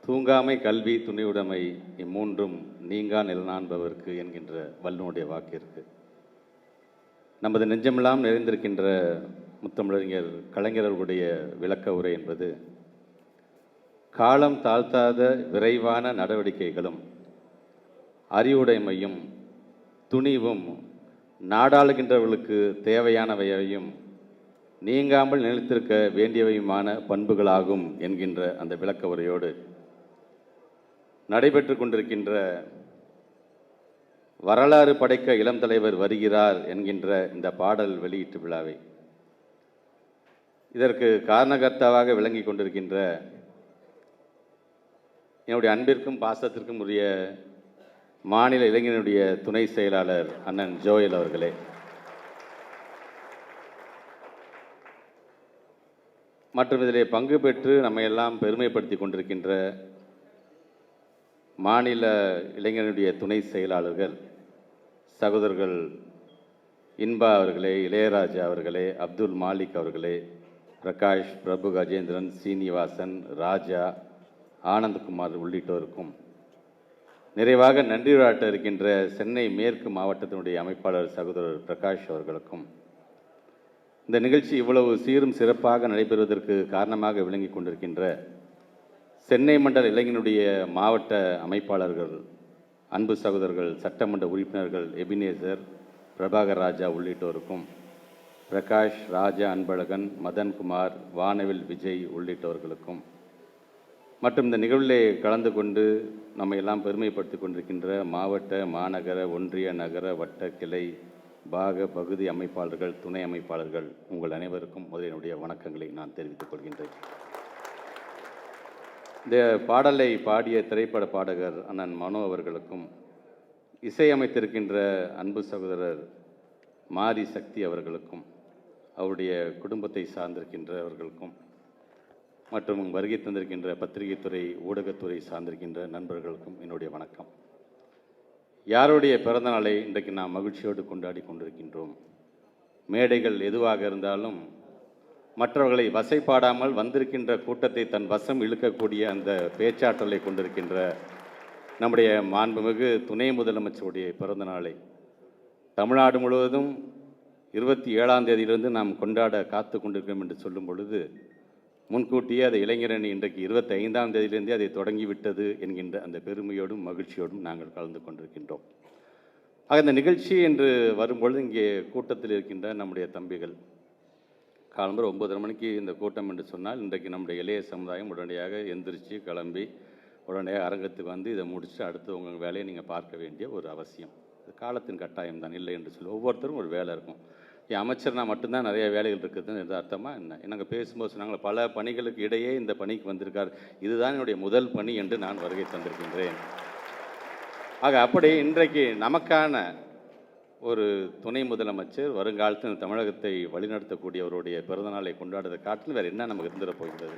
தூங்காமை, கல்வி, துணிவுடைமை இம்மூன்றும் நீங்கா நிலநாண்பவர்க்கு என்கின்ற வள்ளுவனுடைய வாக்கு இருக்கு. நமது நெஞ்சமெல்லாம் நிறைந்திருக்கின்ற முத்தமிழறிஞர் கலைஞர்களுடைய விளக்க உரை என்பது காலம் தாழ்த்தாத விரைவான நடவடிக்கைகளும் அறிவுடைமையும் துணிவும் நாடாளுகின்றவர்களுக்கு தேவையானவையையும் நீங்காமல் நிலைத்திருக்க வேண்டியவையுமான பண்புகளாகும் என்கின்ற அந்த விளக்க உரையோடு நடைபெற்று கொண்டிருக்கின்ற வரலாறு படைக்க இளம் தலைவர் வருகிறார் என்கின்ற இந்த பாடல் வெளியீட்டு விழாவை இதற்கு காரணகர்த்தாவாக விளங்கி கொண்டிருக்கின்ற என்னுடைய அன்பிற்கும் பாசத்திற்கும் உரிய மாநில இளைஞனுடைய துணை செயலாளர் அண்ணன் ஜோயல் அவர்களே, மற்றும் இதிலே பங்கு பெற்று நம்மை எல்லாம் பெருமைப்படுத்தி கொண்டிருக்கின்ற மாநில இளைஞனுடைய துணை செயலாளர்கள் சகோதரர்கள் இன்பா அவர்களே, இளையராஜா அவர்களே, அப்துல் மாலிக் அவர்களே, பிரகாஷ், பிரபு, கஜேந்திரன், சீனிவாசன், ராஜா, ஆனந்த்குமார் உள்ளிட்டோருக்கும் நிறைவாக நன்றியுரையாற்ற இருக்கின்ற சென்னை மேற்கு மாவட்டத்தினுடைய அமைப்பாளர் சகோதரர் பிரகாஷ் அவர்களுக்கும் இந்த நிகழ்ச்சி இவ்வளவு சீரும் சிறப்பாக நடைபெறுவதற்கு காரணமாக விளங்கி கொண்டிருக்கின்ற சென்னை மண்டல இளைஞனுடைய மாவட்ட அமைப்பாளர்கள், அன்பு சகோதரர்கள், சட்டமன்ற உறுப்பினர்கள் எபினேசர், பிரபாகர் ராஜா உள்ளிட்டோருக்கும், பிரகாஷ், ராஜா, அன்பழகன், மதன்குமார், வானவில் விஜய் உள்ளிட்டவர்களுக்கும், மற்றும் இந்த நிகழ்விலே கலந்து கொண்டு நம்மை எல்லாம் பெருமைப்படுத்தி கொண்டிருக்கின்ற மாவட்ட, மாநகர, ஒன்றிய, நகர, வட்ட, கிளை, பாக, பகுதி அமைப்பாளர்கள், துணை அமைப்பாளர்கள் உங்கள் அனைவருக்கும் முதலினுடைய வணக்கங்களை நான் தெரிவித்துக் கொள்கின்றேன். இந்த பாடலை பாடிய திரைப்பட பாடகர் அண்ணன் மனோ அவர்களுக்கும், இசையமைத்திருக்கின்ற அன்பு சகோதரர் மாரி சக்தி அவர்களுக்கும், அவருடைய குடும்பத்தை சார்ந்திருக்கின்றவர்களுக்கும், மற்றும் வருகை தந்திருக்கின்ற பத்திரிகைத்துறை, ஊடகத்துறை சார்ந்திருக்கின்ற நண்பர்களுக்கும் என்னுடைய வணக்கம். யாருடைய பிறந்த நாளை இன்றைக்கு நாம் மகிழ்ச்சியோடு கொண்டாடி கொண்டிருக்கின்றோம்? மேடைகள் எதுவாக இருந்தாலும் மற்றவர்களை வசைப்பாடாமல் வந்திருக்கின்ற கூட்டத்தை தன் வசம் இழுக்கக்கூடிய அந்த பேச்சாற்றலை கொண்டிருக்கின்ற நம்முடைய மாண்புமிகு துணை முதலமைச்சருடைய பிறந்த நாளை தமிழ்நாடு முழுவதும் 27ஆம் தேதியிலிருந்து நாம் கொண்டாட காத்து கொண்டிருக்கிறோம் என்று சொல்லும் பொழுது, முன்கூட்டியே அதை இளைஞரணி இன்றைக்கு 25ஆம் தேதியிலிருந்தே அதை தொடங்கிவிட்டது என்கின்ற அந்த பெருமையோடும் மகிழ்ச்சியோடும் நாங்கள் கலந்து கொண்டிருக்கின்றோம். ஆக இந்த நிகழ்ச்சி என்று வரும்பொழுது இங்கே கூட்டத்தில் இருக்கின்ற நம்முடைய தம்பிகள் காலம்பரம் 9:30 மணிக்கு இந்த கூட்டம் என்று சொன்னால், இன்றைக்கு நம்முடைய இளைய சமுதாயம் உடனடியாக எந்திரிச்சு கிளம்பி உடனடியாக அரங்கத்துக்கு வந்து இதை முடிச்சுட்டு அடுத்து உங்கள் வேலையை நீங்கள் பார்க்க வேண்டிய ஒரு அவசியம். இது காலத்தின் கட்டாயம் தான், இல்லை என்று சொல்லி ஒவ்வொருத்தரும் ஒரு வேலை இருக்கும். அமைச்சர்னா மட்டும்தான் நிறைய வேலைகள் இருக்குதுன்னு எது அர்த்தமாக என்ன? நாங்கள் பேசும்போது சொன்னாங்க பல பணிகளுக்கு இடையே இந்த பணிக்கு வந்திருக்கார், இதுதான் என்னுடைய முதல் பணி என்று நான் வருகை தந்திருக்கின்றேன். ஆக அப்படி இன்றைக்கு நமக்கான ஒரு துணை முதலமைச்சர், வருங்காலத்தில் தமிழகத்தை வழிநடத்தக்கூடியவருடைய பிறந்தநாளை கொண்டாடுவதை காட்டில் வேறு என்ன நமக்கு இருந்துட போகிறது?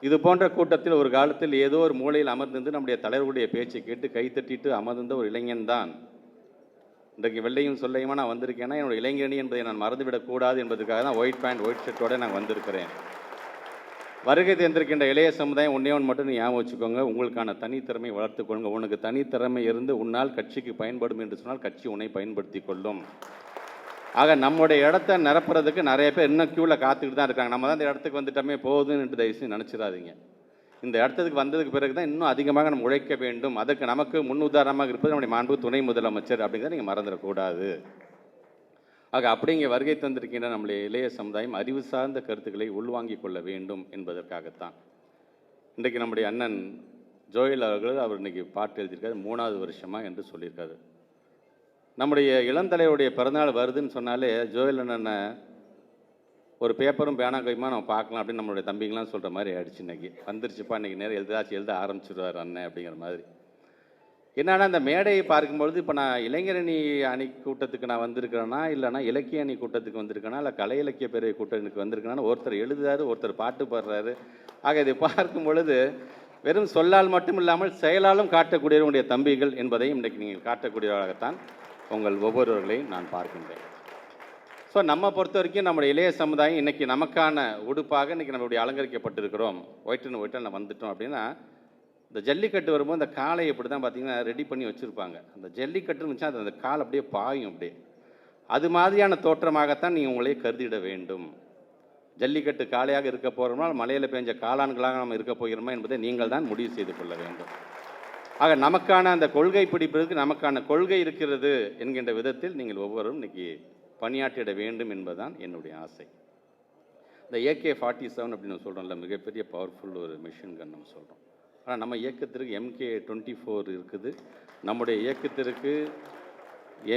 இது போன்ற கூட்டத்தில் ஒரு காலத்தில் ஏதோ ஒரு மூலையில் அமர்ந்திருந்து நம்முடைய தலைவர்களுடைய பேச்சை கேட்டு கைத்தட்டிட்டு அமர்ந்த ஒரு இளைஞன் தான் இன்றைக்கு வெள்ளையும் சொல்லையுமா நான் வந்திருக்கேன்னா, என்னோடய இளைஞரணி என்பதை நான் மறந்துவிடக்கூடாது என்பதற்காக தான் ஒயிட் பேண்ட் ஒயிட் ஷர்ட்டோடு நான் வந்திருக்கிறேன். வருகை தேர்ந்திருக்கின்ற இளைய சமுதாயம் ஒன்றே மட்டும் ஞாபகம் வச்சுக்கோங்க, உங்களுக்கான தனித்திறமை வளர்த்துக்கொள்ளுங்க. உனக்கு தனித்திறமை இருந்து உன்னால் கட்சிக்கு பயன்படும் என்று சொன்னால் கட்சி உன்னை பயன்படுத்தி கொள்ளும். ஆக நம்முடைய இடத்த நிரப்புறதுக்கு நிறைய பேர் இன்னும் க்யூவில் காத்துக்கிட்டு தான் இருக்காங்க. நம்ம தான் இந்த இடத்துக்கு வந்துட்டோமே போகுதுன்னு தயவுசெய்து நினச்சிடாதீங்க. இந்த இடத்துக்கு வந்ததுக்கு பிறகு தான் இன்னும் அதிகமாக நம்ம உழைக்க வேண்டும். அதுக்கு நமக்கு முன் உதாரணமாக இருப்பது நம்முடைய மாண்பு துணை முதலமைச்சர் அப்படிங்கிறத நீங்கள் மறந்துடக்கூடாது. ஆக அப்படிங்க வருகை தந்திருக்கின்ற நம்முடைய இளைய சமுதாயம் அறிவு சார்ந்த கருத்துக்களை உள்வாங்கிக் கொள்ள வேண்டும் என்பதற்காகத்தான் இன்றைக்கு நம்முடைய அண்ணன் ஜோயல் அவர்கள் இன்றைக்கி பாட்டு எழுதியிருக்காரு, 3வது வருஷமாக என்று சொல்லியிருக்காரு. நம்முடைய இளந்தலைவருடைய பிறந்தநாள் வருதுன்னு சொன்னாலே ஜோயல் அண்ணனை ஒரு பேப்பரும் பேனா கைமா நம்ம பார்க்கலாம் அப்படின்னு நம்மளுடைய தம்பிங்களாம் சொல்கிற மாதிரி ஆயிடுச்சு. இன்றைக்கி வந்துருச்சுப்பா, இன்றைக்கி நேரம் எழுத ஆரம்பிச்சிடுவார் அண்ணன் அப்படிங்கிற மாதிரி. என்னன்னா இந்த மேடையை பார்க்கும்பொழுது இப்போ நான் இளைஞரணி அணி கூட்டத்துக்கு நான் வந்திருக்கிறேன்னா, இல்லைனா இலக்கிய அணி கூட்டத்துக்கு வந்திருக்கேனா, இல்லை கலை இலக்கிய பேரவை கூட்டத்துக்கு வந்திருக்கேன்னா, ஒருத்தர் எழுதுறாரு, ஒருத்தர் பாட்டு பாடுறாரு. ஆக இதை பார்க்கும் பொழுது வெறும் சொல்லால் மட்டும் இல்லாமல் செயலாலும் காட்டக்கூடியவருடைய தம்பிகள் என்பதையும் இன்றைக்கு நீங்கள் காட்டக்கூடியவராகத்தான் உங்கள் ஒவ்வொருவர்களையும் நான் பார்க்கின்றேன். ஸோ நம்ம பொறுத்த வரைக்கும் நம்முடைய இளைய சமுதாயம் இன்றைக்கி நமக்கான உடுப்பாக இன்றைக்கி நம்மளுடைய அலங்கரிக்கப்பட்டிருக்கிறோம். ஒயிட்டுன்னு வந்துட்டோம் அப்படின்னா, இந்த ஜல்லிக்கட்டு வரும்போது இந்த காலை எப்படி தான் பார்த்தீங்கன்னா ரெடி பண்ணி வச்சுருப்பாங்க. அந்த ஜல்லிக்கட்டுன்னு வச்சா அந்த கால் அப்படியே பாயும் அப்படியே. அது மாதிரியான தோற்றமாகத்தான் நீங்கள் உங்களே கருதிட வேண்டும். ஜல்லிக்கட்டு காளையாக இருக்க போகிறோம்னா மலையில் பெஞ்ச காளான்களாக நம்ம இருக்க போகிறோமா என்பதை நீங்கள் தான் முடிவு செய்து கொள்ள வேண்டும். ஆக நமக்கான அந்த கொள்கை பிடிப்பதற்கு நமக்கான கொள்கை இருக்கிறது என்கின்ற விதத்தில் நீங்கள் ஒவ்வொருவரும் இன்றைக்கி பணியாற்றிட வேண்டும் என்பதுதான் என்னுடைய ஆசை. இந்த AK-47 அப்படின்னு சொல்கிறோம்ல, மிகப்பெரிய பவர்ஃபுல் ஒரு மிஷின் கன் நம்ம சொல்கிறோம். ஆனால் நம்ம இயக்கத்திற்கு MK-24 இருக்குது, நம்முடைய இயக்கத்திற்கு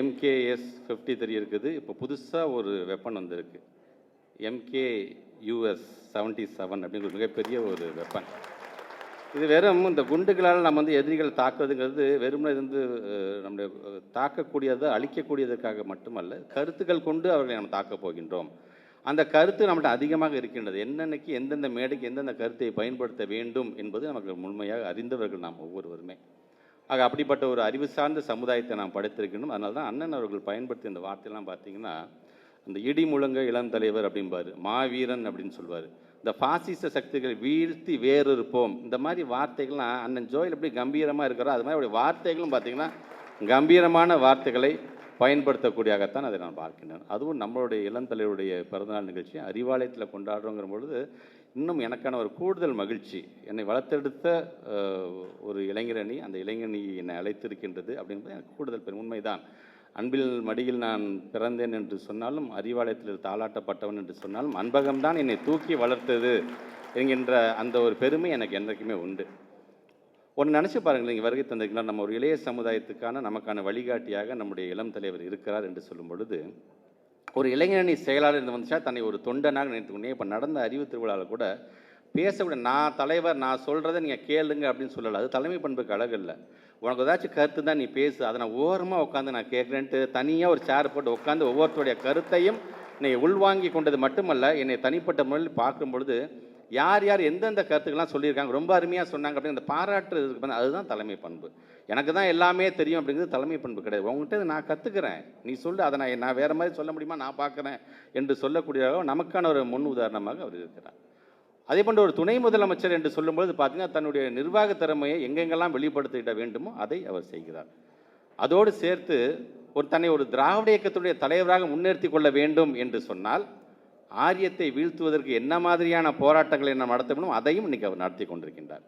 MKS-53 இருக்குது. இப்போ புதுசாக ஒரு வெப்பன் வந்திருக்கு, MKUS-77 அப்படிங்கிற மிகப்பெரிய ஒரு வெப்பன். இது வெறும் இந்த குண்டுகளால் நம்ம எதிரிகள் தாக்குறதுங்கிறது வெறும் இது நம்முடைய தாக்கக்கூடியதை அழிக்கக்கூடியதற்காக மட்டுமல்ல, கருத்துக்கள் கொண்டு அவர்களை நம்ம தாக்கப் போகின்றோம். அந்த கருத்து நம்மகிட்ட அதிகமாக இருக்கின்றது. என்னென்னைக்கு எந்தெந்த மேடைக்கு எந்தெந்த கருத்தை பயன்படுத்த வேண்டும் என்பது நமக்கு முழுமையாக அறிந்தவர்கள் நாம் ஒவ்வொருவருமே. ஆக அப்படிப்பட்ட ஒரு அறிவு சார்ந்த சமுதாயத்தை நாம் படைத்திருக்கணும். அதனால தான் அண்ணன் அவர்கள் பயன்படுத்திய இந்த வார்த்தையெல்லாம் பார்த்தீங்கன்னா, அந்த இடி முழங்க இளம் தலைவர் அப்படிம்பார், மாவீரன் அப்படின்னு சொல்லுவார். இந்த பாசிச சக்திகள் வீழ்த்தி வேறிருப்போம், இந்த மாதிரி வார்த்தைகள்லாம் அண்ணன் ஜோயில் எப்படி கம்பீரமாக இருக்கிறோ அது மாதிரி அவருடைய வார்த்தைகளும் பார்த்திங்கன்னா கம்பீரமான வார்த்தைகளை பயன்படுத்தக்கூடியதாகத்தான் அதை நான் பார்க்கின்றேன். அதுவும் நம்மளுடைய இளந்தலைவருடைய பிறந்தநாள் நிகழ்ச்சி அறிவாலயத்தில் கொண்டாடுறோங்கிற பொழுது இன்னும் எனக்கான ஒரு கூடுதல் மகிழ்ச்சி. என்னை வளர்த்தெடுத்த ஒரு இளைஞரணி, அந்த இளைஞரணி என்னை அழைத்திருக்கின்றது அப்படின்றது எனக்கு கூடுதல் பெரும் உண்மைதான். அன்பில் மடியில் நான் பிறந்தேன் என்று சொன்னாலும், அறிவாலயத்தில் தாளாட்டப்பட்டவன் என்று சொன்னாலும், அன்பகம்தான் என்னை தூக்கி வளர்த்தது என்கின்ற அந்த ஒரு பெருமை எனக்கு என்றைக்குமே உண்டு. ஒன்று நினச்சி பாருங்கள், நீங்கள் வருகை தந்திருக்கலாம், நம்ம ஒரு இளைய சமுதாயத்துக்கான நமக்கான வழிகாட்டியாக நம்முடைய இளம் தலைவர் இருக்கிறார் என்று சொல்லும் பொழுது, ஒரு இளைஞரணி செயலாளர் இருந்து வந்துச்சா தன்னை ஒரு தொண்டனாக நினைத்துக்கொண்டே. இப்போ நடந்த அறிவு திருவிழாவில் கூட பேசக்கூடிய நான் தலைவர், நான் சொல்கிறத நீங்கள் கேளுங்க அப்படின்னு சொல்லலை. அது தலைமை பண்புக்கு அழகு இல்லை. உனக்கு ஏதாச்சும் கருத்து தான் நீ பேசு, அதை நான் ஓரமாக உட்காந்து நான் கேட்குறேன்ட்டு தனியாக ஒரு சேர் போட்டு உட்காந்து ஒவ்வொருத்தருடைய கருத்தையும் என்னை உள்வாங்கி கொண்டது மட்டுமல்ல, என்னை தனிப்பட்ட முறையில் பார்க்கும் பொழுது யார் யார் எந்தெந்த கருத்துக்கெல்லாம் சொல்லியிருக்காங்க, ரொம்ப அருமையாக சொன்னாங்க அப்படின்னு அந்த பாராட்டு இருக்கு, அதுதான் தலைமை பண்பு. எனக்கு தான் எல்லாமே தெரியும் அப்படிங்கிறது தலைமை பண்பு கிடையாது. உங்கள்கிட்ட நான் கற்றுக்கிறேன், நீ சொல்லு, அதை நான் வேறு மாதிரி சொல்ல முடியுமா, நான் பார்க்குறேன் என்று சொல்லக்கூடிய நமக்கான ஒரு முன் உதாரணமாக அவர் இருக்கிறார். அதே போன்ற ஒரு துணை முதலமைச்சர் என்று சொல்லும்போது பார்த்தீங்கன்னா தன்னுடைய நிர்வாக திறமையை எங்கெங்கெல்லாம் வெளிப்படுத்திட வேண்டுமோ அதை அவர் செய்கிறார். அதோடு சேர்த்து தன்னை ஒரு திராவிட இயக்கத்துடைய தலைவராக முன்னிறுத்தி கொள்ள வேண்டும் என்று சொன்னால் ஆரியத்தை வீழ்த்துவதற்கு என்ன மாதிரியான போராட்டங்களை நாம் நடத்த வேண்டும் அதையும் இன்றைக்கி அவர் நடத்தி கொண்டிருக்கின்றார்.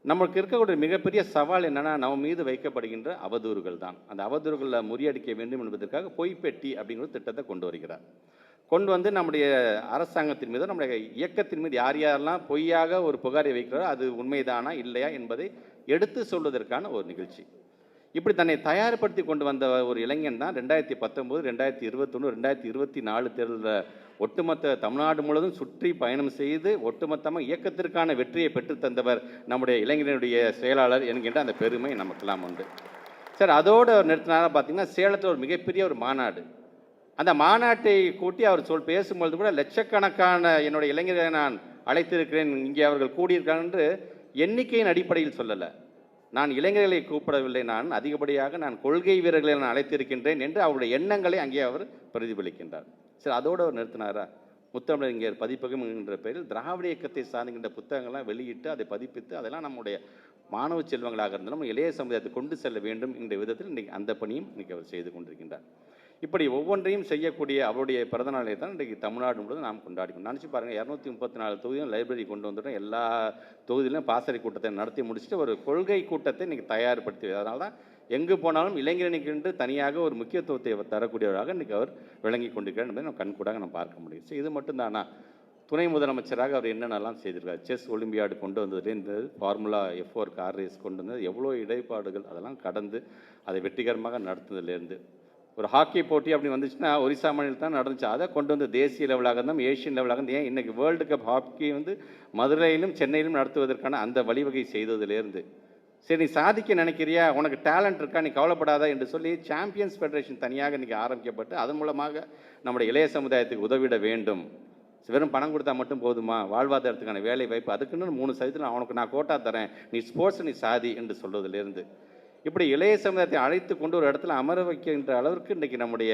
நமக்கு இருக்கக்கூடிய மிகப்பெரிய சவால் என்னென்னா, நம்ம மீது வைக்கப்படுகின்ற அவதூறுகள் தான். அந்த அவதூறுகளை முறியடிக்க வேண்டும் என்பதற்காக பொய்ப்பெட்டி அப்படிங்கிற திட்டத்தை கொண்டு வருகிறார். கொண்டு வந்து நம்முடைய அரசாங்கத்தின் மீது, நம்முடைய இயக்கத்தின் மீது யார் யாரெல்லாம் பொய்யாக ஒரு புகாரை வைக்கிறாரோ அது உண்மைதானா இல்லையா என்பதை எடுத்து சொல்வதற்கான ஒரு நிகழ்ச்சி. இப்படி தன்னை தயார்படுத்தி கொண்டு வந்த ஒரு இளைஞன் தான் 2019, 2021, 2024 தேர்தலில் ஒட்டுமொத்த தமிழ்நாடு முழுவதும் சுற்றி பயணம் செய்து ஒட்டுமொத்தமாக இயக்கத்திற்கான வெற்றியை பெற்றுத்தந்தவர் நம்முடைய இளைஞனுடைய செயலாளர் என்கின்ற அந்த பெருமை நமக்கெல்லாம் உண்டு. சார், அதோடு நிறுத்தினாலும் பார்த்தீங்கன்னா சேலத்தில் ஒரு மிகப்பெரிய ஒரு மாநாடு. அந்த மாநாட்டை கூட்டி அவர் பேசும்பொழுது கூட லட்சக்கணக்கான என்னுடைய இளைஞர்களை நான் அழைத்திருக்கிறேன், இங்கே அவர்கள் கூடியிருக்காங்க என்று எண்ணிக்கையின் அடிப்படையில் சொல்லலை. நான் இளைஞர்களை கூப்பிடவில்லை, நான் அதிகப்படியாக நான் கொள்கை வீரர்களை நான் அழைத்திருக்கின்றேன் என்று அவருடைய எண்ணங்களை அங்கே அவர் பிரதிபலிக்கின்றார். சரி, அதோடு அவர் நிறுத்தினாரா? முத்தமிழறிஞர் பதிப்பகம் என்கின்ற பெயரில் திராவிட இயக்கத்தை சார்ந்துகின்ற புத்தகங்கள்லாம் வெளியிட்டு அதை பதிப்பித்து அதெல்லாம் நம்முடைய மாணவ செல்வங்களாக இருந்தாலும் இளைய சமுதாயத்தை கொண்டு செல்ல வேண்டும் என்ற விதத்தில் இன்றைக்கி அந்த பணியும் இன்றைக்கி அவர் செய்து கொண்டிருக்கின்றார். இப்படி ஒவ்வொன்றையும் செய்யக்கூடிய அவருடைய பிறந்தநாளை தான் இன்றைக்கு தமிழ்நாடு முழுவதும் நாம் கொண்டாடிக்கணும். நினச்சி பாருங்கள், 234 தொகுதியும் லைப்ரரி கொண்டு வந்துட்டோம். எல்லா தொகுதியிலும் பாசறை கூட்டத்தை நடத்தி முடிச்சுட்டு ஒரு கொள்கை கூட்டத்தை இன்றைக்கி தயார்படுத்தி, அதனால தான் எங்கு போனாலும் இளைஞரணிக்கென்று தனியாக ஒரு முக்கியத்துவத்தை தரக்கூடியவராக இன்றைக்கி அவர் விளங்கி கொண்டிருக்கிறார் என்பதை நம்ம கண்கூடாக நம்ம பார்க்க முடியும். ஸோ இது மட்டும்தானா? துணை முதலமைச்சராக அவர் என்னென்னலாம் செய்திருக்கார்? செஸ் ஒலிம்பியாடு கொண்டு வந்ததுலேருந்து ஃபார்முலா F4 கார் ரேஸ் கொண்டு வந்தது, எவ்வளோ இடைப்பாடுகள் அதெல்லாம் கடந்து அதை வெற்றிகரமாக நடத்துனதுலேருந்து ஒரு ஹாக்கி போட்டி அப்படி வந்துச்சுன்னா ஒரிசா மாநிலத்தில் தான் நடந்துச்சு, அதை கொண்டு வந்து தேசிய லெவலாக இருந்தால் ஏஷியன் லெவலாக இருந்து, ஏன் இன்றைக்கி வேர்ல்டு கப் ஹாக்கி மதுரையிலும் சென்னையிலும் நடத்துவதற்கான அந்த வழிவகை செய்ததுலேருந்து, சரி நீ சாதிக்க நினைக்கிறியா, உனக்கு டேலண்ட் இருக்கா, நீ கவலைப்படாதா என்று சொல்லி சாம்பியன்ஸ் ஃபெடரேஷன் தனியாக இன்றைக்கி ஆரம்பிக்கப்பட்டு அதன் மூலமாக நம்முடைய இளைய சமுதாயத்துக்கு உதவிட வேண்டும். வெறும் பணம் கொடுத்தா மட்டும் போதுமா, வாழ்வாதாரத்துக்கான வேலை வாய்ப்பு அதுக்குன்னு 3% அவனுக்கு நான் கோட்டா தரேன், நீ ஸ்போர்ட்ஸ் நீ சாதி என்று சொல்வதிலிருந்து இப்படி இளைய சமுதாயத்தை அழைத்து கொண்டு ஒரு இடத்துல அமர வைக்கின்ற அளவிற்கு இன்றைக்கி நம்முடைய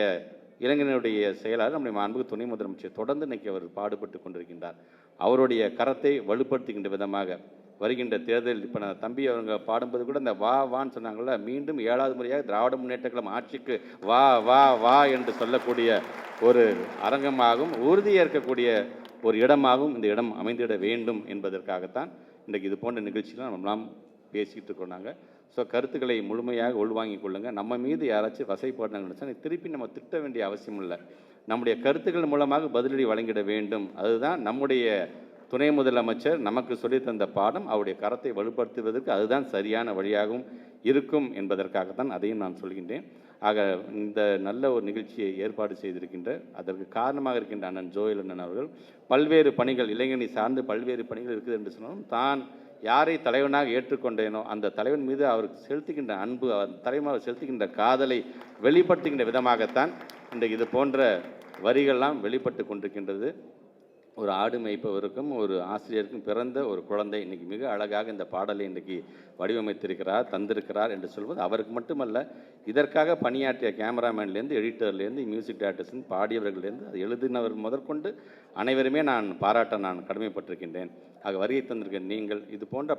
இளைஞனுடைய செயலாளர் நம்முடைய மாண்புக்கு துணை முதலமைச்சர் தொடர்ந்து இன்னைக்கு அவர் பாடுபட்டு கொண்டிருக்கின்றார். அவருடைய கரத்தை வலுப்படுத்துகின்ற விதமாக வருகின்ற தேர்தல் இப்போ நான் தம்பி அவங்க பாடும்போது கூட இந்த வா வான்னு சொன்னாங்கள்ல, மீண்டும் 7வது முறையாக திராவிட முன்னேற்ற கழகம் ஆட்சிக்கு வா வா வா என்று சொல்லக்கூடிய ஒரு அரங்கமாகவும் உறுதியேற்கக்கூடிய ஒரு இடமாகவும் இந்த இடம் அமைந்திட வேண்டும் என்பதற்காகத்தான் இன்றைக்கு இது போன்ற நிகழ்ச்சிகளை நம்மளாம் பேசிக்கிட்டு இருக்கோம் நாங்கள். ஸோ கருத்துக்களை முழுமையாக உள்வாங்கிக் கொள்ளுங்கள். நம்ம மீது யாராச்சும் வசைப்பாடுனாங்கன்னு நினச்சா திருப்பி நம்ம திட்ட வேண்டிய அவசியம் இல்லை. நம்முடைய கருத்துக்கள் மூலமாக பதிலடி வழங்கிட வேண்டும். அதுதான் நம்முடைய துணை முதலமைச்சர் நமக்கு சொல்லித் தந்த பாடம். அவருடைய கரத்தை வலுப்படுத்துவதற்கு அதுதான் சரியான வழியாகவும் இருக்கும் என்பதற்காகத்தான் அதையும் நான் சொல்கின்றேன். ஆக இந்த நல்ல ஒரு நிகழ்ச்சியை ஏற்பாடு செய்திருக்கின்ற அதற்கு காரணமாக இருக்கின்ற அண்ணன் ஜோயல் அண்ணன் அவர்கள் பல்வேறு பணிகள் இளைஞனை சார்ந்து பல்வேறு பணிகள் இருக்குது என்று சொன்னாலும் தான் யாரை தலைவனாக ஏற்றுக்கொண்டேனோ அந்த தலைவன் மீது அவருக்கு செலுத்துகின்ற அன்பு, அவர் தலைவன் செலுத்துகின்ற காதலை வெளிப்படுத்துகின்ற விதமாகத்தான் இன்றைக்கு இது போன்ற வரிகள்லாம் வெளிப்பட்டு கொண்டிருக்கின்றது. ஒரு ஆடு மேய்ப்பவருக்கும் ஒரு ஆசிரியருக்கும் பிறந்த ஒரு குழந்தை இன்றைக்கி மிக அழகாக இந்த பாடலை இன்றைக்கி வடிவமைத்திருக்கிறார், தந்திருக்கிறார் என்று சொல்வது அவருக்கு மட்டுமல்ல, இதற்காக பணியாற்றிய கேமராமேன்லேருந்து எடிட்டர்லேருந்து மியூசிக் டைரக்டர்ஸ்லேருந்து பாடியவர்கள்லேருந்து அது எழுதினவர் முதற்கொண்டு அனைவருமே நான் பாராட்ட நான் கடமைப்பட்டிருக்கின்றேன். ஆக வருகை தந்திருக்க நீங்கள் இது போன்ற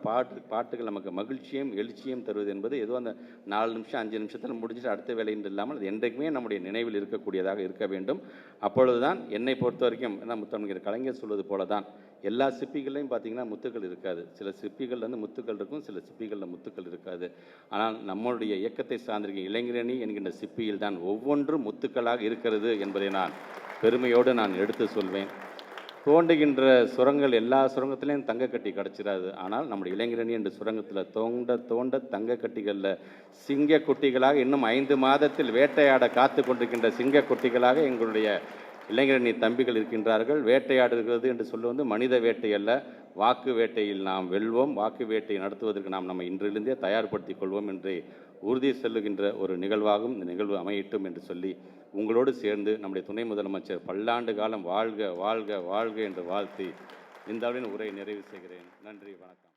பாட்டுகள் நமக்கு மகிழ்ச்சியும் எழுச்சியும் தருவது என்பது ஏதோ அந்த 4 நிமிஷம் 5 நிமிஷத்தில் முடிஞ்சிட்டு அடுத்த வேலைன்னு இல்லாமல் அது என்றைக்குமே நம்முடைய நினைவில் இருக்கக்கூடியதாக இருக்க வேண்டும். அப்பொழுதுதான் என்னை பொறுத்த வரைக்கும் முத்தமிழர் கலைஞர் சொல்வது போல தான் எல்லா சிப்பிகளையும் பார்த்தீங்கன்னா முத்துக்கள் இருக்காது. சில சிப்பிகள் வந்து முத்துக்கள் இருக்கும், சில சிப்பிகளில் முத்துக்கள் இருக்காது. ஆனால் நம்மளுடைய இயக்கத்தை சார்ந்திருக்க இளைஞரணி என்கின்ற சிப்பியில் தான் ஒவ்வொன்றும் முத்துக்களாக இருக்கிறது என்பதை நான் பெருமையோடு நான் எடுத்து சொல்வேன். தோண்டுகின்ற சுரங்கள் எல்லா சுரங்கத்திலையும் தங்கக்கட்டி கிடச்சிடாது. ஆனால் நம்முடைய இளைஞரணி என்ற சுரங்கத்தில் தோண்ட தங்கக்கட்டிகளில் சிங்க குட்டிகளாக இன்னும் 5 மாதத்தில் வேட்டையாட காத்து கொண்டிருக்கின்ற சிங்க குட்டிகளாக எங்களுடைய இளைஞரணி தம்பிகள் இருக்கின்றார்கள். வேட்டையாடுகிறது என்று சொல்லுவது மனித வேட்டை அல்ல, வாக்கு வேட்டையில் நாம் வெல்வோம். வாக்கு வேட்டை நடத்துவதற்கு நாம் நம்ம இன்றிலிருந்தே தயார்படுத்திக் கொள்வோம் என்று உறுதி செல்லுகின்ற ஒரு நிகழ்வாகவும் இந்த நிகழ்வு அமையட்டும் என்று சொல்லி உங்களோடு சேர்ந்து நம்முடைய துணை முதலமைச்சர் பல்லாண்டு காலம் வாழ்க வாழ்க வாழ்க என்று வாழ்த்தி இந்த உரையை நிறைவு செய்கிறேன். நன்றி, வணக்கம்.